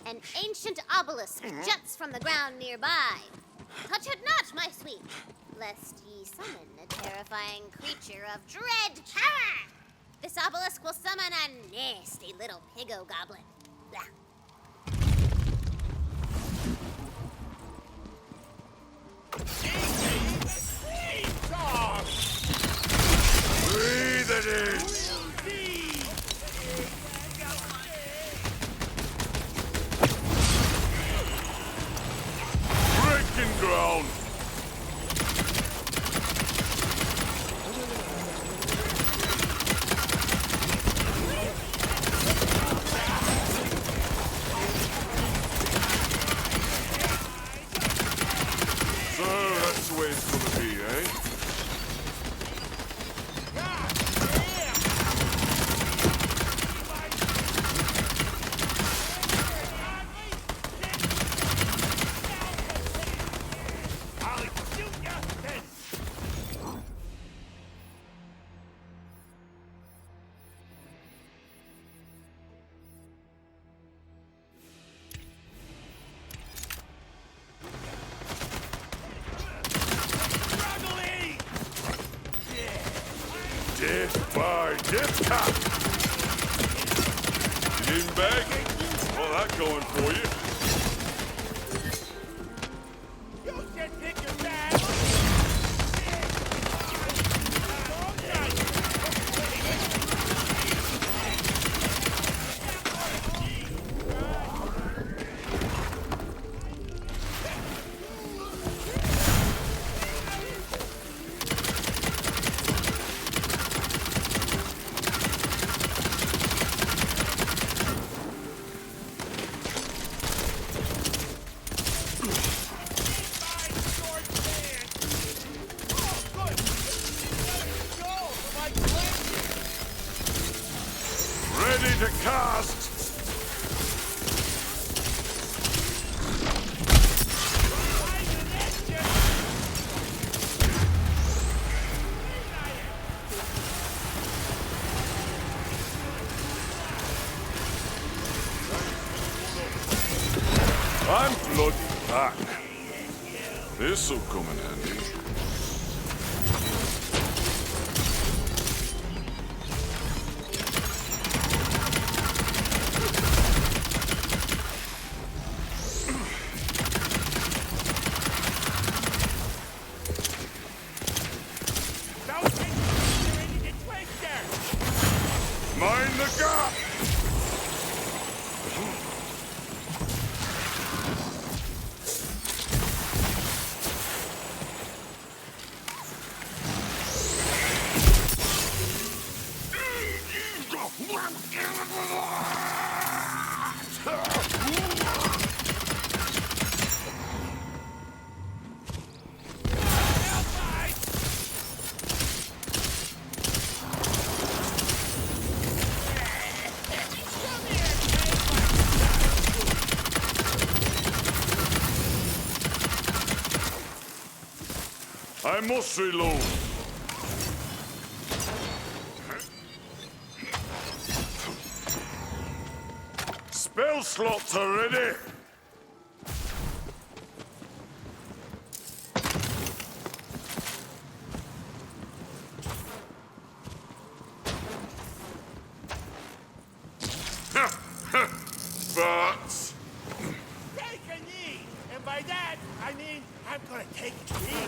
An ancient obelisk juts from the ground nearby. Touch it not, my sweet, lest ye summon a terrifying creature of dread power. This obelisk will summon a nasty little piggo goblin. Blah. Breathe it in! Breaking ground! So that's the way it's gonna be, eh? Death by death cap! You need bag? Well, that going for you. You should pick your bag! Ready to cast! I'm bloody back. This'll come in handy. Mind the gap! I must reload. Spell slots are ready. But Take a knee! And by that, I mean, I'm gonna take a knee.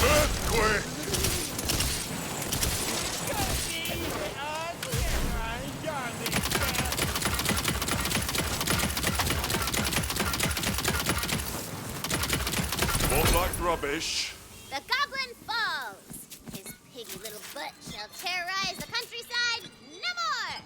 earthquake. Won't like rubbish. The goblin falls. His piggy little butt shall terrorize the countryside no more.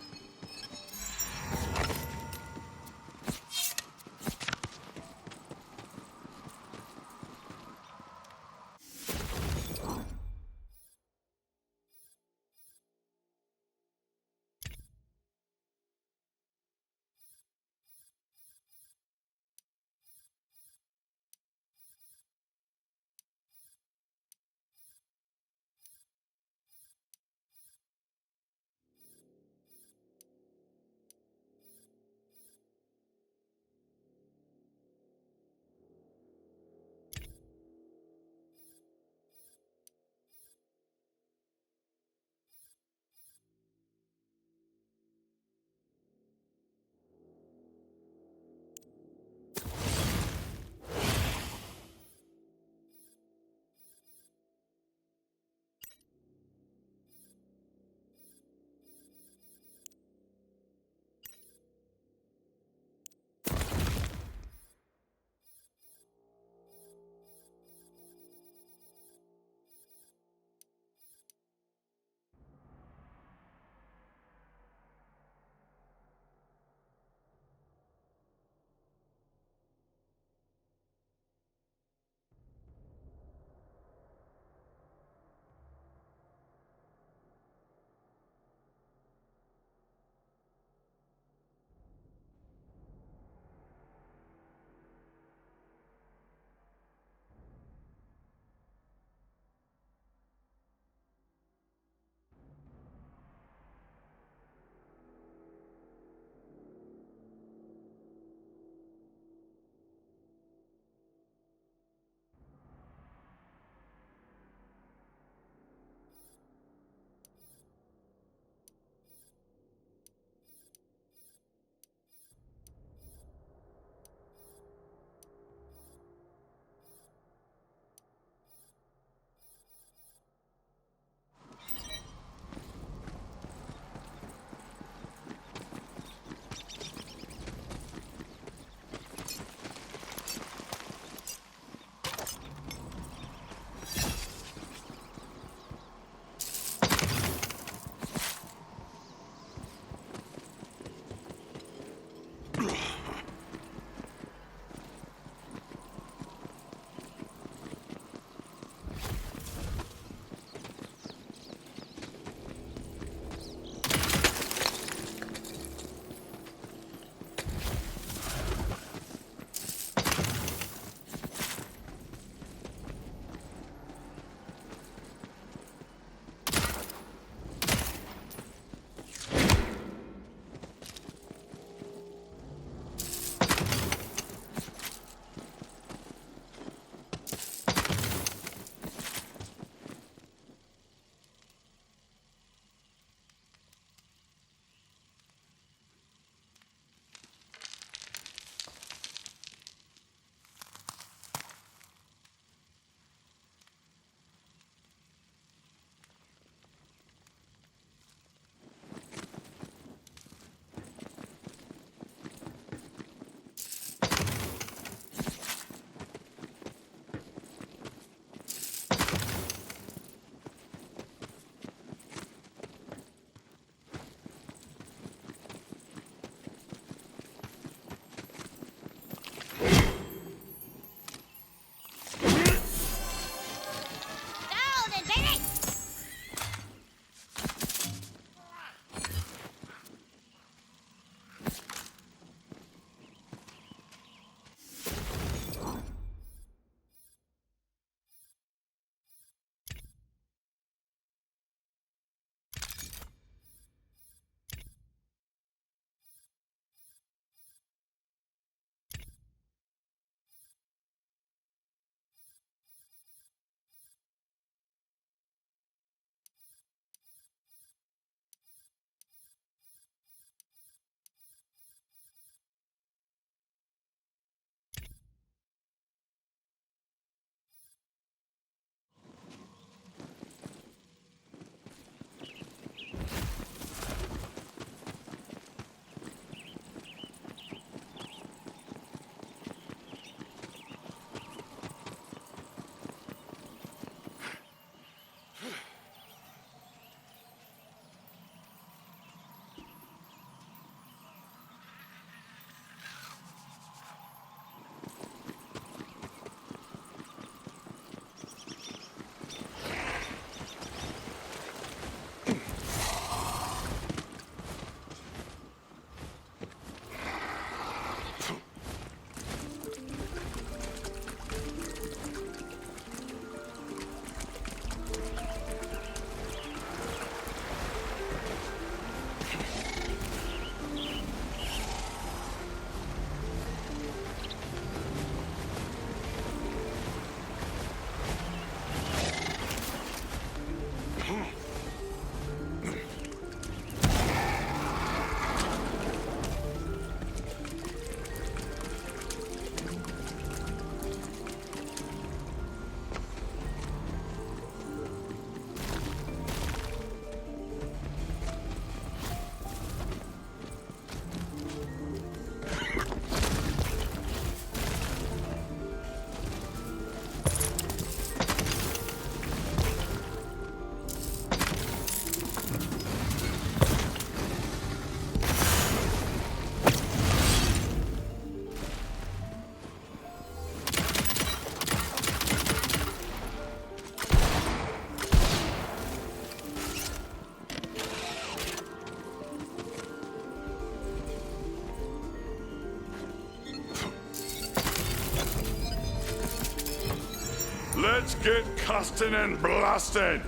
Let's get casting and blasting!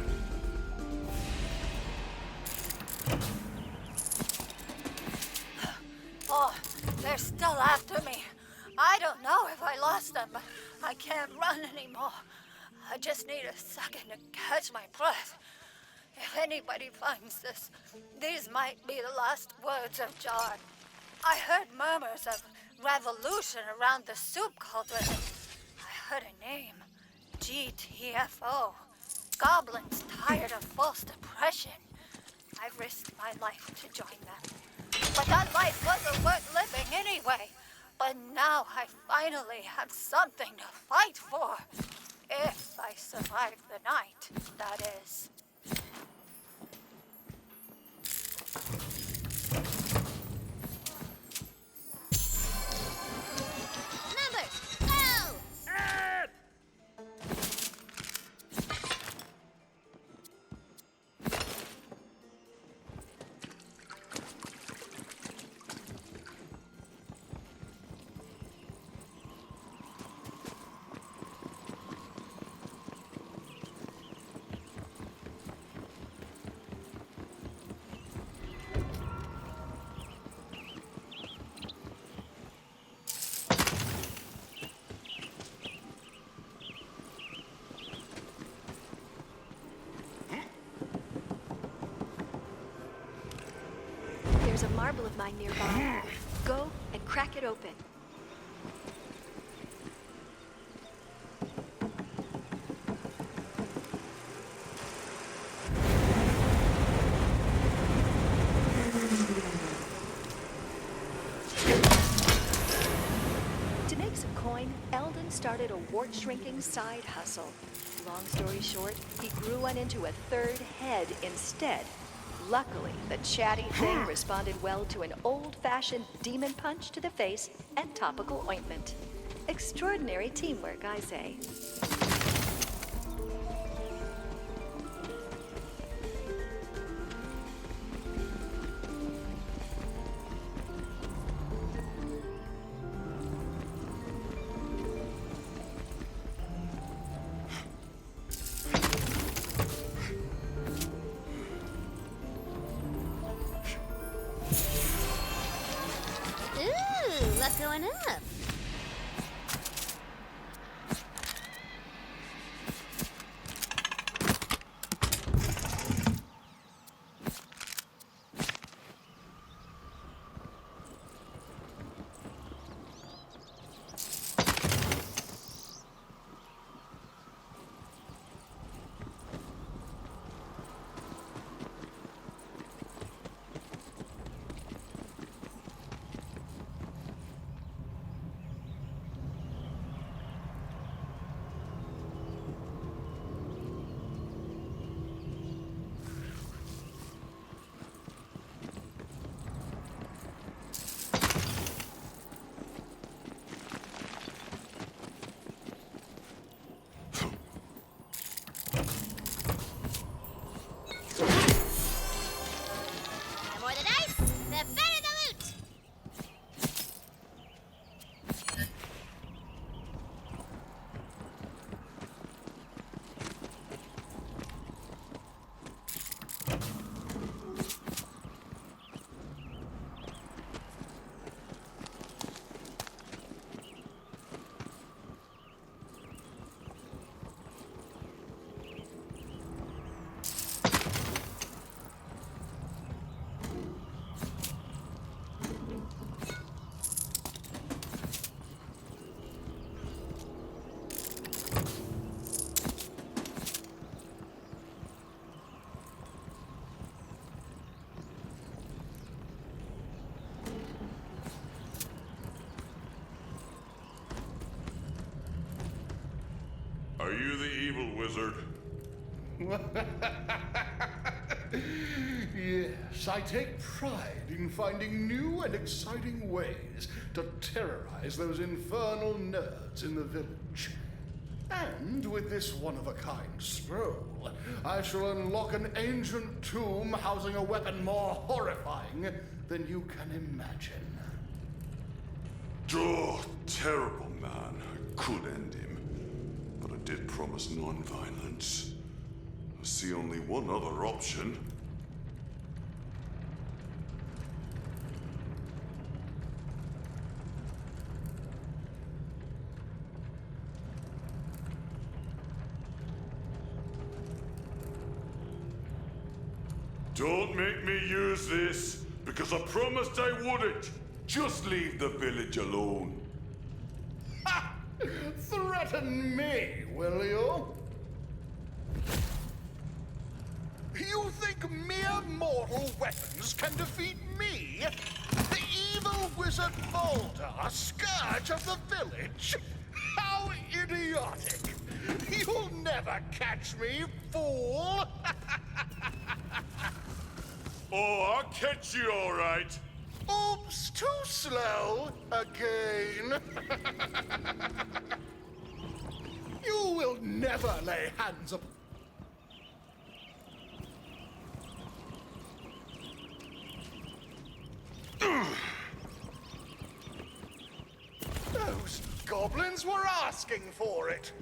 Oh, they're still after me. I don't know if I lost them, but I can't run anymore. I just need a second to catch my breath. If anybody finds this, these might be the last words of Jar. I heard murmurs of revolution around the soup cauldron. I heard a name. GTFO. Goblins tired of false depression. I risked my life to join them. But that life wasn't worth living anyway. But now I finally have something to fight for. If I survive the night, that is. Numbers, go! There's a marble of mine nearby. Go and crack it open. To make some coin, Eldon started a wart-shrinking side hustle. Long story short, he grew one into a third head instead. Luckily, the chatty thing responded well to an old-fashioned demon punch to the face and topical ointment. Extraordinary teamwork, I say. Ooh, luck going up. The more the dice, the better the loot. Are you the evil wizard? Yes, I take pride in finding new and exciting ways to terrorize those infernal nerds in the village. And with this one-of-a-kind scroll, I shall unlock an ancient tomb housing a weapon more horrifying than you can imagine. Oh, terrible man. I could end him. But I did promise non-violence. I see only one other option. Don't make me use this, because I promised I wouldn't. Just leave the village alone. Ha! Threaten me, will you? You think mere mortal weapons can defeat me? The evil wizard Boulder, scourge of the village? How idiotic! You'll never catch me, fool! Oh, I'll catch you all right. Oops, too slow again. You will never lay hands upon. Those goblins were asking for it.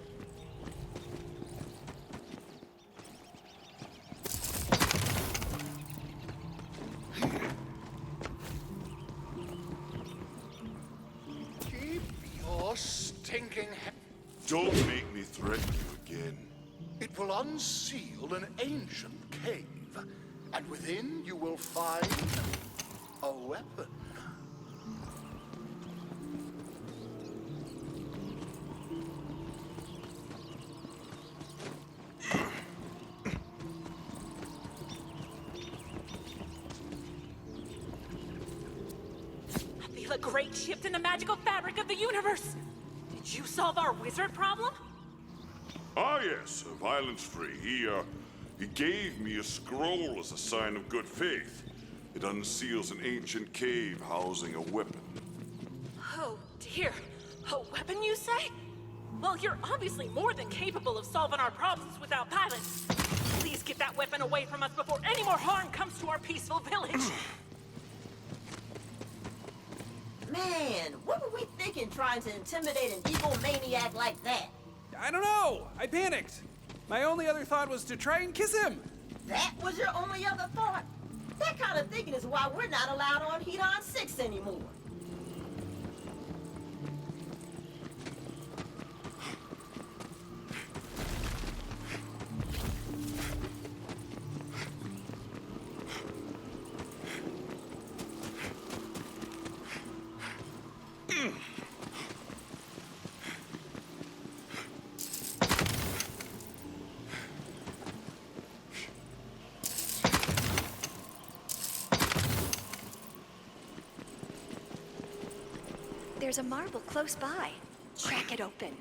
Keep your stinking head. Don't make me threaten you again. It will unseal an ancient cave, and within you will find a weapon. I feel a great shift in the magical fabric of the universe. Did you solve our wizard problem? Ah, yes, violence-free. He gave me a scroll as a sign of good faith. It unseals an ancient cave housing a weapon. Oh, dear. A weapon, you say? Well, you're obviously more than capable of solving our problems without violence. Please get that weapon away from us before any more harm comes to our peaceful village. Man, what were we thinking trying to intimidate an egomaniac like that? I don't know. I panicked. My only other thought was to try and kiss him. That was your only other thought? That kind of thinking is why we're not allowed on Hedon 6 anymore. There's a marble close by. Crack it open.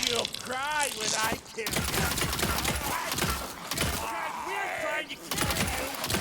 You'll cry when I kill you. Because we're trying to kill you.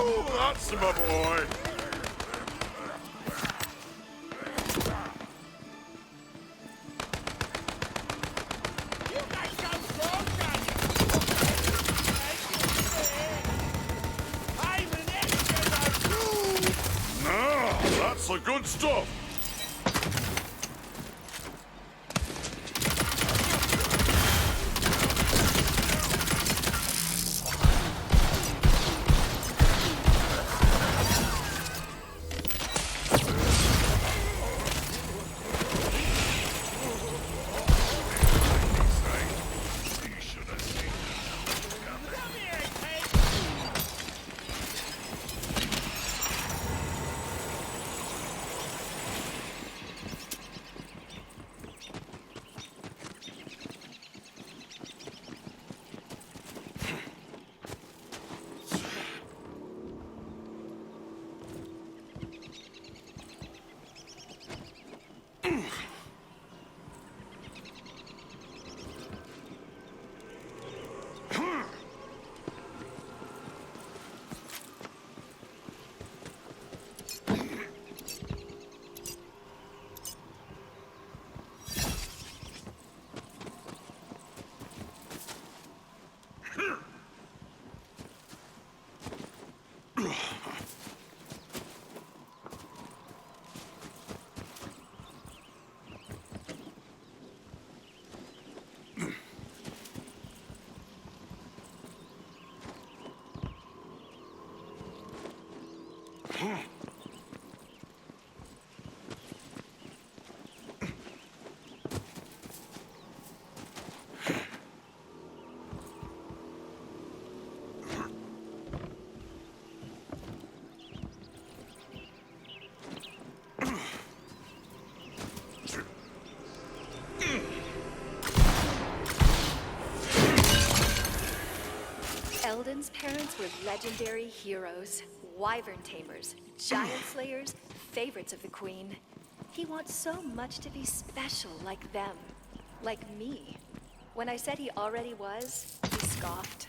That's my boy. You got some clothes on you. I'm an expert on Now, that's the good stuff. Eldon's parents were legendary heroes, wyvern tamers, giant slayers, favorites of the queen. He wants so much to be special like them, like me. When I said he already was, he scoffed.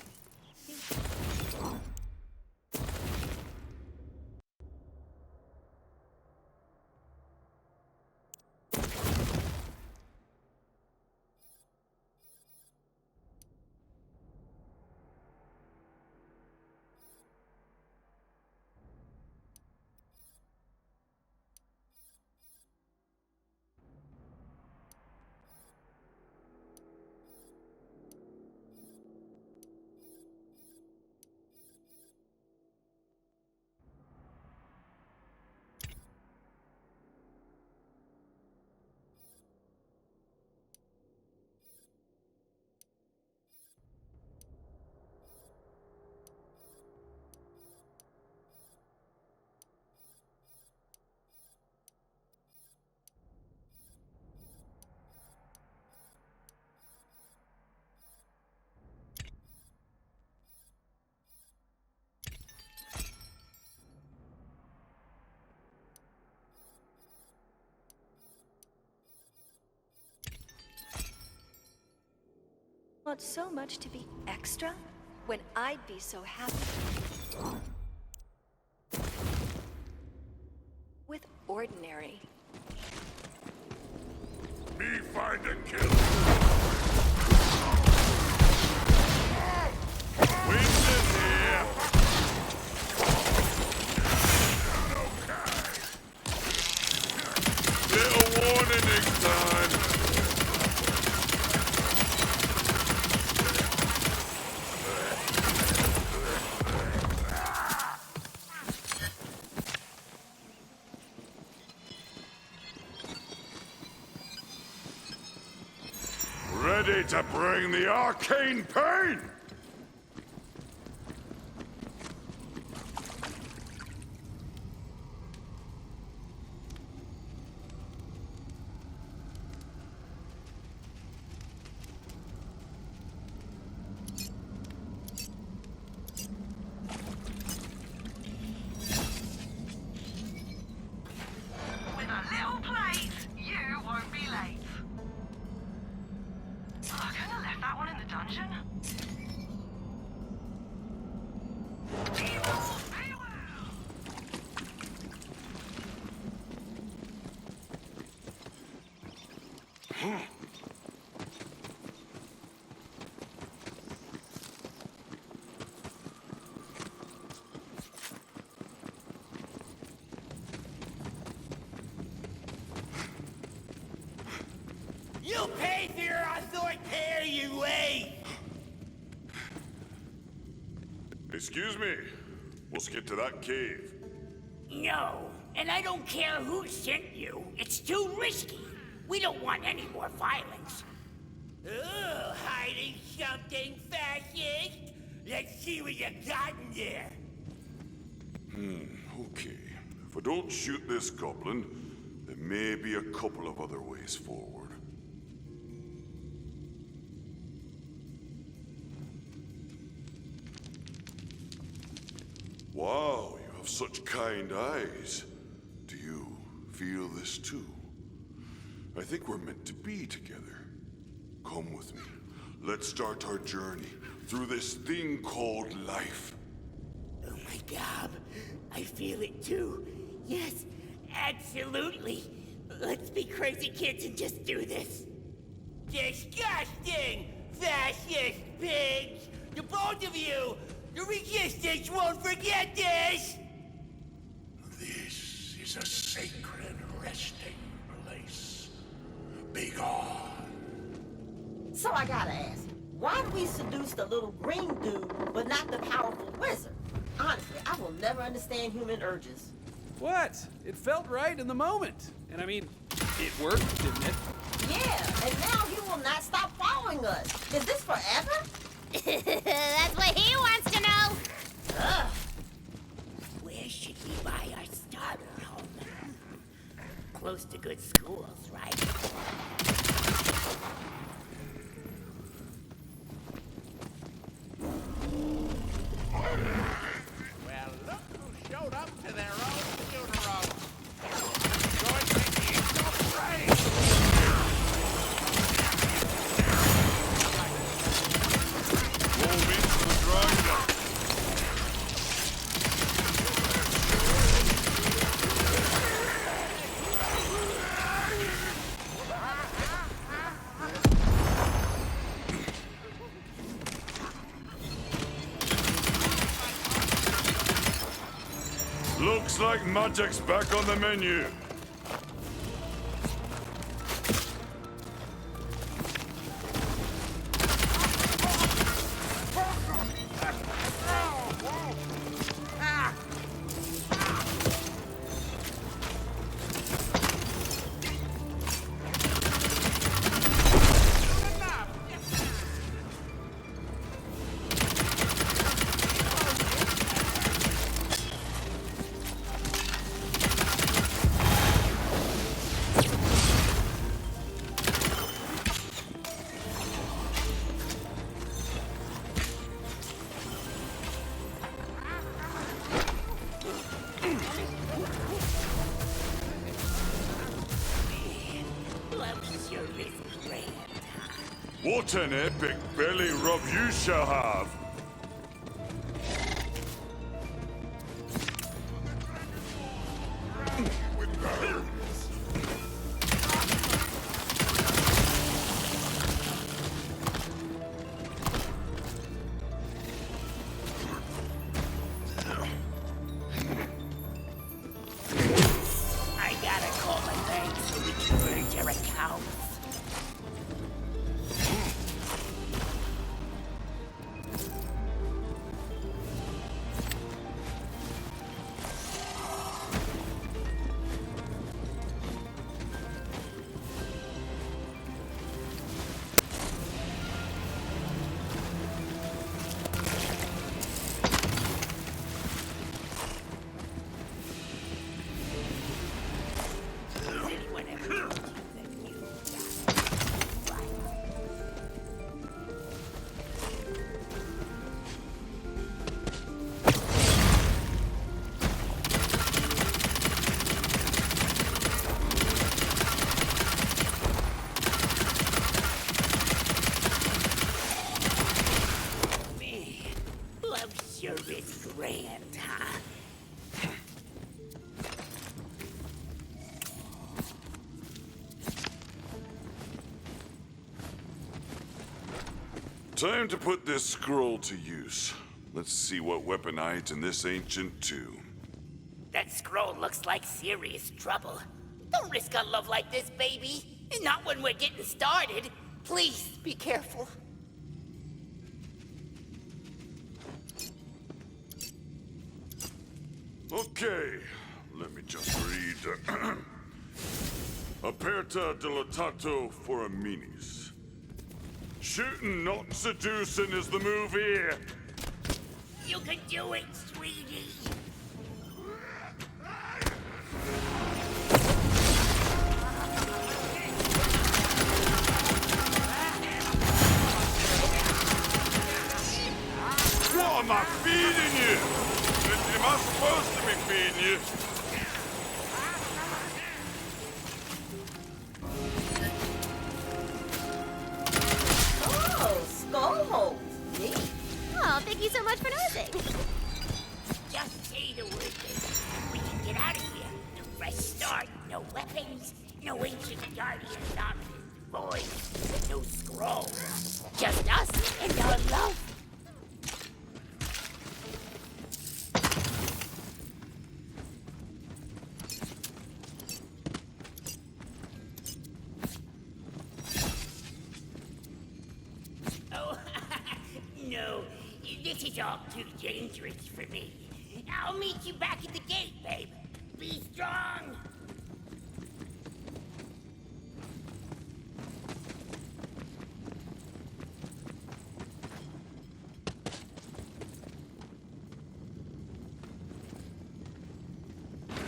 Want so much to be extra when I'd be so happy with ordinary. Me find and kill. Winston here. Okay. Little warning next time. Ready to bring the arcane pain? With a little plate, you won't be late. Oh, I couldn't have left that one in the dungeon. You pay for your authoritarian ways! Excuse me. Let's get to that cave. No, and I don't care who sent you. It's too risky. We don't want any more violence. Oh, hiding something, fascist? Let's see what you got in there. Okay. If I don't shoot this goblin, there may be a couple of other ways forward. Wow, you have such kind eyes. Do you feel this too? I think we're meant to be together. Come with me. Let's start our journey through this thing called life. Oh my god, I feel it too. Yes, absolutely. Let's be crazy kids and just do this. Disgusting! Fascist pigs! The both of you! The resistance won't forget this! This is a sacred resting place. Begone. So I gotta ask, why do we seduce the little green dude, but not the powerful wizard? Honestly, I will never understand human urges. What? It felt right in the moment. And I mean, it worked, didn't it? Yeah, and now he will not stop following us. Is this forever? That's what he wants to know. Ugh. Where should we buy our starter home? Close to good schools, right? Well, look who showed up to their own funeral. Join me in your praise! Roll me to the grinder. Looks like magic's back on the menu. What an epic belly rub you shall have! I gotta call my bank so we can merge our accounts. Sure is grand, huh? Time to put this scroll to use. Let's see what weapon hides in this ancient tomb. That scroll looks like serious trouble. Don't risk a love like this, baby. Not when we're getting started. Please be careful. Okay, let me just read. Aperta dilotato foraminis. Shooting, not seducing is the move here. You can do it, sweetie. What am I feeding you? Am I supposed to be feeding you? Oh, skull holes. Neat. Oh, thank you so much for noticing. Just say the word, baby. We can get out of here. A fresh start. No weapons. No ancient guardians on this void. No scrolls. Just us and our love. Oh, no. This is all too dangerous for me. I'll meet you back at the gate, babe. Be strong.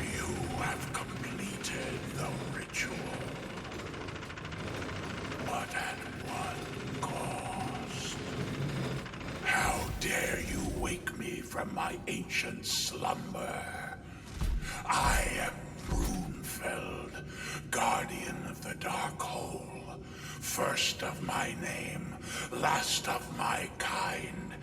You have completed the ritual. But at what cost? How dare you wake me from my ancient slumber? I am Brunfeld, guardian of the Dark Hole. First of my name, last of my kind.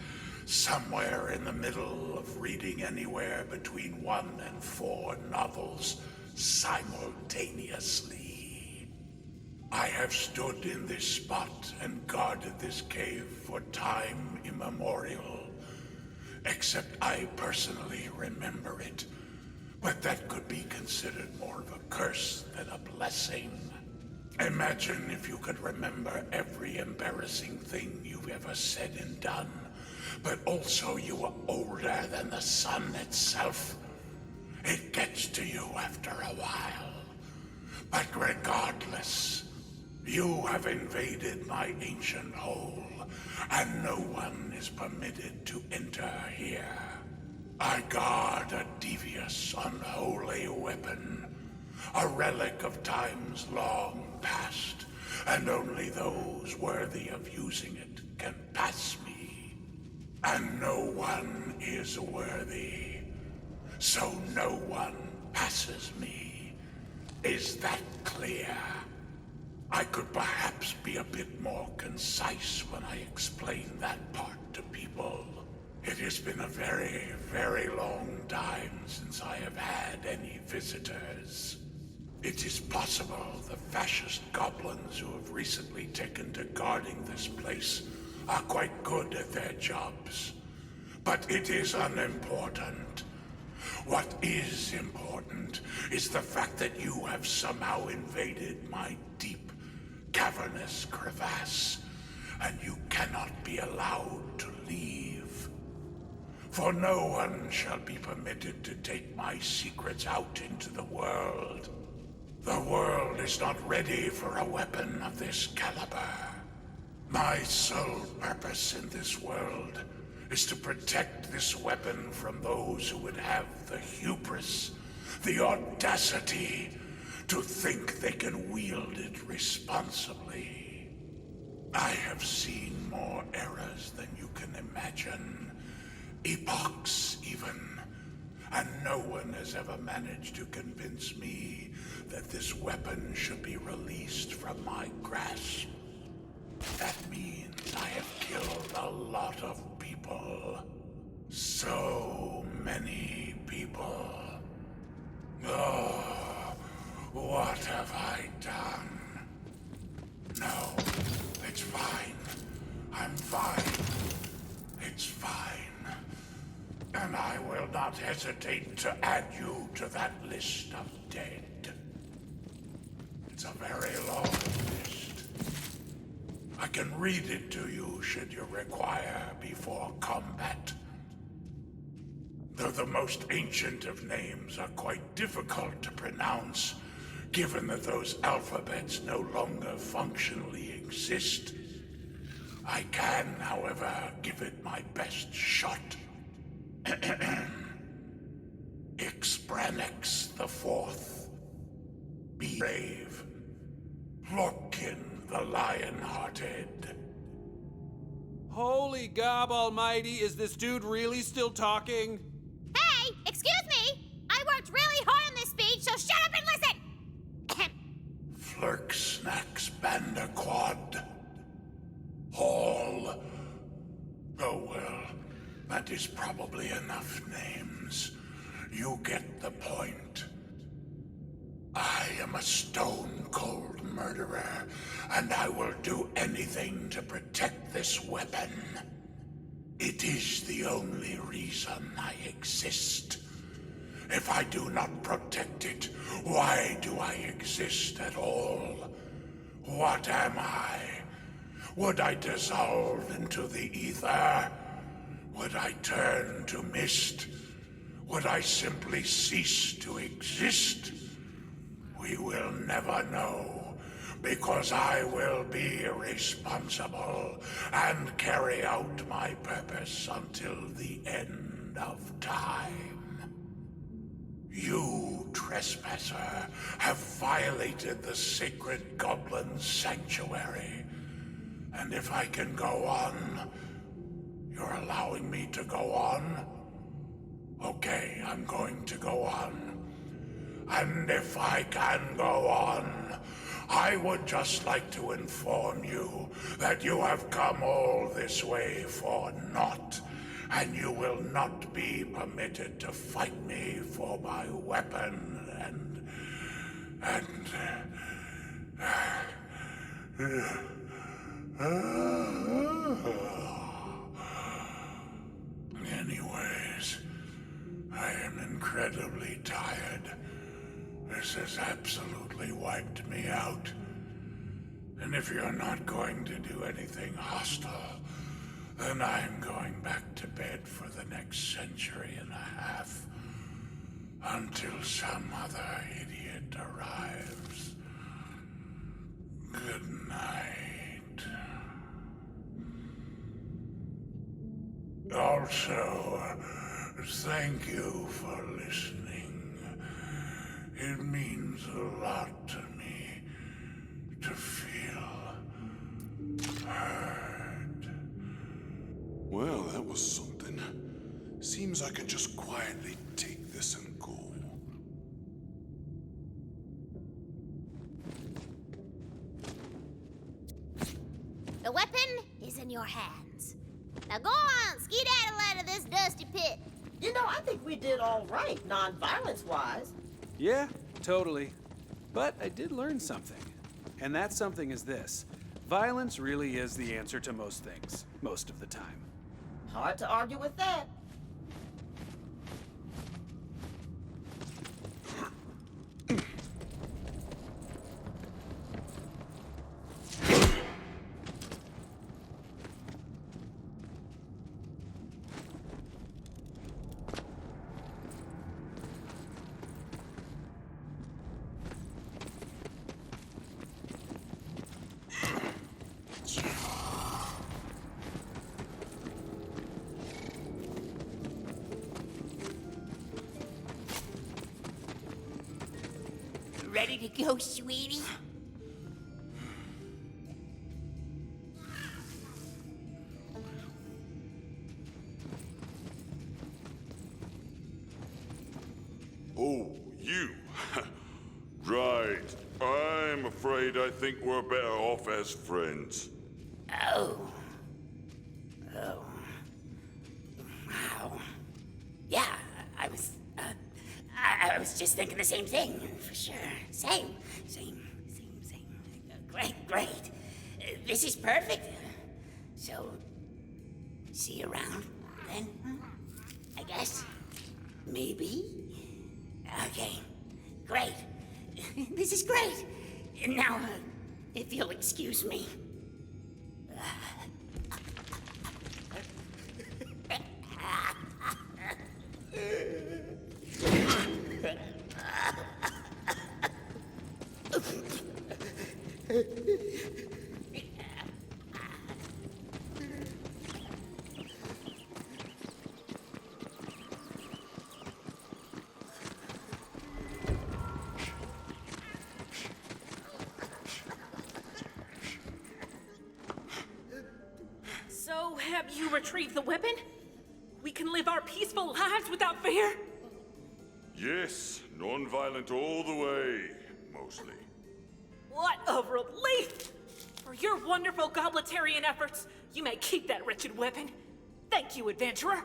Somewhere in the middle of reading anywhere between 1 and 4 novels simultaneously. I have stood in this spot and guarded this cave for time immemorial. Except I personally remember it. But that could be considered more of a curse than a blessing. Imagine if you could remember every embarrassing thing you've ever said and done, but also you were older than the sun itself. It gets to you after a while. But regardless, you have invaded my ancient hole, and no one is permitted to enter here. I guard a devious, unholy weapon, a relic of times long past, and only those worthy of using it can pass me. And no one is worthy, so no one passes me. Is that clear? I could perhaps be a bit more concise when I explain that part to people. It has been a very, very long time since I have had any visitors. It is possible the fascist goblins who have recently taken to guarding this place are quite good at their jobs. But it is unimportant. What is important is the fact that you have somehow invaded my deep, cavernous crevasse, and you cannot be allowed to leave. For no one shall be permitted to take my secrets out into the world. The world is not ready for a weapon of this caliber. My sole purpose in this world is to protect this weapon from those who would have the hubris, the audacity, to think they can wield it responsibly. I have seen more errors than you can imagine. Epochs, even. And no one has ever managed to convince me that this weapon should be released from my grasp. That means I have killed a lot of people. So many people. Oh, what have I done? No, it's fine. I'm fine. It's fine. And I will not hesitate to add you to that list of dead. It's a very long list. I can read it to you should you require before combat. Though the most ancient of names are quite difficult to pronounce, given that those alphabets no longer functionally exist. I can, however, give it my best shot. Ixbranix the Fourth. Be brave. Lorkin the Lion-Hearted. Holy gob almighty, is this dude really still talking? Hey, excuse me! I worked really hard on this speech, so shut up and listen! Flirksnax Banderquad. Hall. Oh well, that is probably enough names. You get the point. I am a stone-cold murderer, and I will do anything to protect this weapon. It is the only reason I exist. If I do not protect it, why do I exist at all? What am I? Would I dissolve into the ether? Would I turn to mist? Would I simply cease to exist? We will never know, because I will be responsible and carry out my purpose until the end of time. You, trespasser, have violated the sacred goblin's sanctuary. And if I can go on, you're allowing me to go on? Okay, I'm going to go on. And if I can go on, I would just like to inform you that you have come all this way for naught, and you will not be permitted to fight me for my weapon Anyways, I am incredibly tired. This has absolutely wiped me out. And if you're not going to do anything hostile, then I'm going back to bed for the next century and a half. Until some other idiot arrives. Good night. Also, thank you for listening. It means a lot to me to feel heard. Well, that was something. Seems I can just quietly take this and go. The weapon is in your hands. Now go on, skedaddle out of this dusty pit. You know, I think we did all right, non-violence-wise. Yeah, totally. But I did learn something. And that something is this. Violence really is the answer to most things, most of the time. Hard to argue with that. Ready to go, sweetie? Oh, you. Right. I'm afraid I think we're better off as friends. Oh. Oh. Wow. Yeah, I was just thinking the same thing, for sure. Same. Great. This is perfect. So, see you around then, I guess? Maybe? Okay, great. This is great. Now, if you'll excuse me. So, have you retrieved the weapon? We can live our peaceful lives without fear? Yes, non-violent all the way, mostly. What a relief! For your wonderful gobletarian efforts, you may keep that wretched weapon. Thank you, adventurer.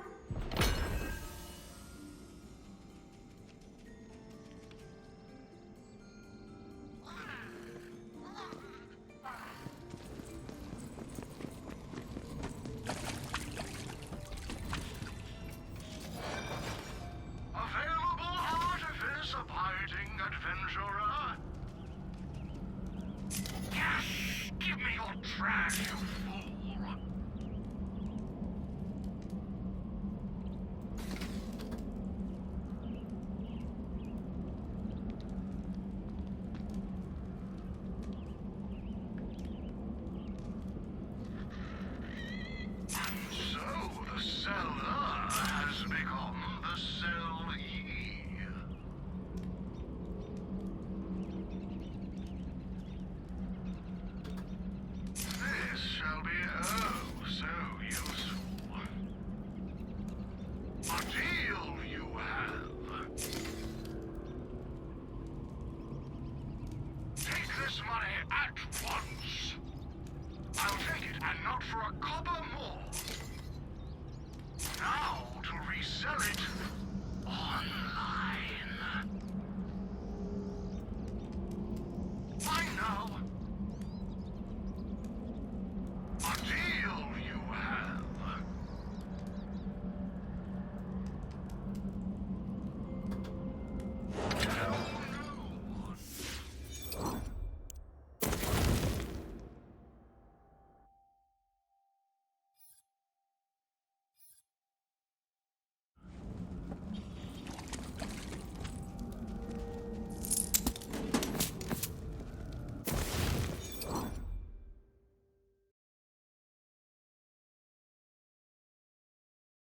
Available artifice abiding adventurer. Yes, give me your trash, you fool. And so the seller has become the sellee. This shall be oh so useful. A deal you have. Take this money at once. I'll take it, and not for a copper more. Now, to resell it,